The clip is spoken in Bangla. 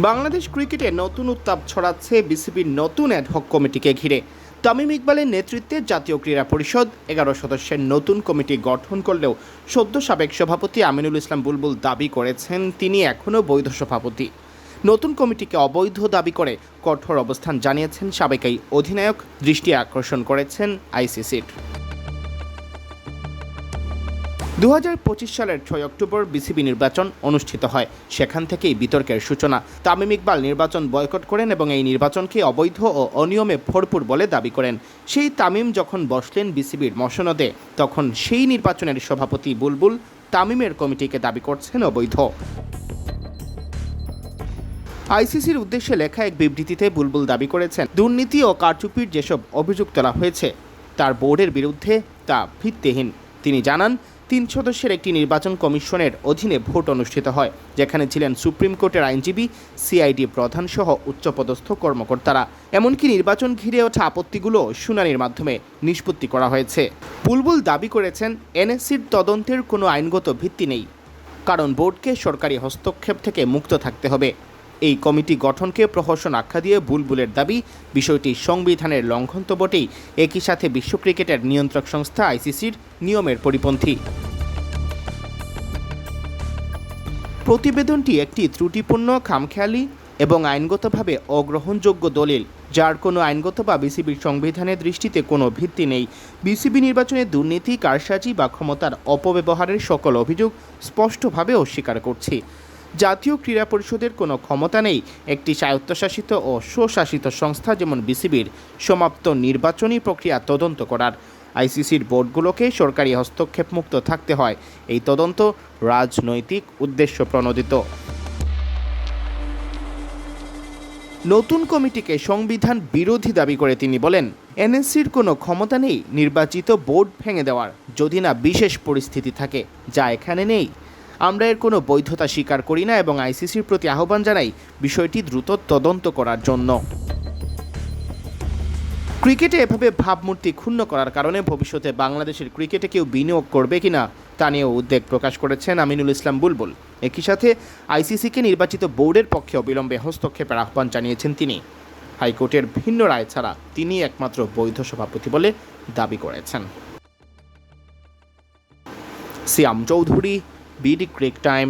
বাংলাদেশ ক্রিকেটে নতুন উত্তাপ ছড়াচ্ছে বিসিবির নতুন অ্যাডহক কমিটিকে ঘিরে। তামিম ইকবালের নেতৃত্বে জাতীয় ক্রীড়া পরিষদ 11 সদস্যের নতুন কমিটি গঠন করলেও সদ্য সাবেক সভাপতি আমিনুল ইসলাম বুলবুল দাবি করেছেন তিনি এখনও বৈধ সভাপতি। নতুন কমিটিকে অবৈধ দাবি করে কঠোর অবস্থান জানিয়েছেন সাবেক এই অধিনায়ক। দৃষ্টি আকর্ষণ করেছেন আইসিসির। 2025 সালের 6 অক্টোবর বিসিবি নির্বাচন অনুষ্ঠিত হয়। সেখান থেকেই বিতর্কের সূচনা। তামিম ইকবাল নির্বাচন বয়কট করেন এবং এই নির্বাচনকে অবৈধ ও অনিয়মে ভরপুর বলে দাবি করেন। সেই তামিম যখন বসলেন বিসিবির মসনদে, তখন সেই নির্বাচনের সভাপতি বুলবুল তামিমের কমিটিকে দাবি করছেন অবৈধ। আইসিসির উদ্দেশ্যে লেখা এক বিবৃতিতে বুলবুল দাবি করেছেন, দুর্নীতি ও কারচুপির যেসব অভিযোগ তোলা হয়েছে তার বোর্ডের বিরুদ্ধে তা ভিত্তিহীন। তিনি জানান, 3 সদস্যের একটি নির্বাচন কমিশনের অধীনে ভোট অনুষ্ঠিত হয়, যেখানে ছিলেন সুপ্রিম কোর্টের আইনজীবী, সিআইডি প্রধান সহ উচ্চপদস্থ কর্মকর্তারা। এমনকি নির্বাচন ঘিরে ওঠা আপত্তিগুলো শুনানির মাধ্যমে নিষ্পত্তি করা হয়েছে। বুলবুল দাবি করেছেন, এনএসসির তদন্তের কোনো আইনগত ভিত্তি নেই, কারণ বোর্ডকে সরকারি হস্তক্ষেপ থেকে মুক্ত থাকতে হবে। এই কমিটি গঠনকে প্রহসন আখ্যা দিয়ে বুলবুলের দাবি, বিষয়টি সংবিধানের লঙ্ঘন তো বটেই, একই সাথে বিশ্ব ক্রিকেটের নিয়ন্ত্রক সংস্থা আইসিসির নিয়মের পরিপন্থী। প্রতিবেদনটি একটি ত্রুটিপূর্ণ, খামখেয়ালি এবং আইনগতভাবে অগ্রহণযোগ্য দলিল, যার কোনো আইনগত বা বিসিবির সংবিধানের দৃষ্টিতে কোনো ভিত্তি নেই। বিসিবি নির্বাচনে দুর্নীতি, কারসাজি বা ক্ষমতার অপব্যবহারের সকল অভিযোগ স্পষ্টভাবে অস্বীকার করছি। জাতীয় ক্রীড়া পরিষদের কোনো ক্ষমতা নেই একটি স্বায়ত্তশাসিত ও স্বশাসিত সংস্থা যেমন বিসিবির সমাপ্ত নির্বাচনী প্রক্রিয়া তদন্ত করার। আইসিসির বোর্ডগুলোকে সরকারি হস্তক্ষেপ মুক্ত থাকতে হয়। এই তদন্ত রাজনৈতিক উদ্দেশ্য প্রণোদিত। নতুন কমিটিকে সংবিধান বিরোধী দাবি করে তিনি বলেন, এনএসসির কোনো ক্ষমতা নেই নির্বাচিত বোর্ড ভেঙে দেওয়ার, যদি না বিশেষ পরিস্থিতি থাকে, যা এখানে নেই। আমরা এর কোনো বৈধতা স্বীকার করি না এবং আইসিসির প্রতি আহ্বান জানাই বিষয়টি দ্রুত তদন্ত করার জন্য। ক্রিকেটে এভাবে ভাবমূর্তি ক্ষুণ্ণ করার কারণে ভবিষ্যতে বাংলাদেশের ক্রিকেটে কেউ বিনিয়োগ করবে কিনা তা নিয়েও উদ্বেগ প্রকাশ করেছেন আমিনুল ইসলাম বুলবুল। একই সাথে আইসিসিকে নির্বাচিত বোর্ডের পক্ষে অবিলম্বে হস্তক্ষেপের আহ্বান জানিয়েছেন তিনি। হাইকোর্টের ভিন্ন রায় ছাড়া তিনি একমাত্র বৈধ সভাপতি বলে দাবি করেছেন। সিয়াম চৌধুরী, বিডি ক্রিক টাইম।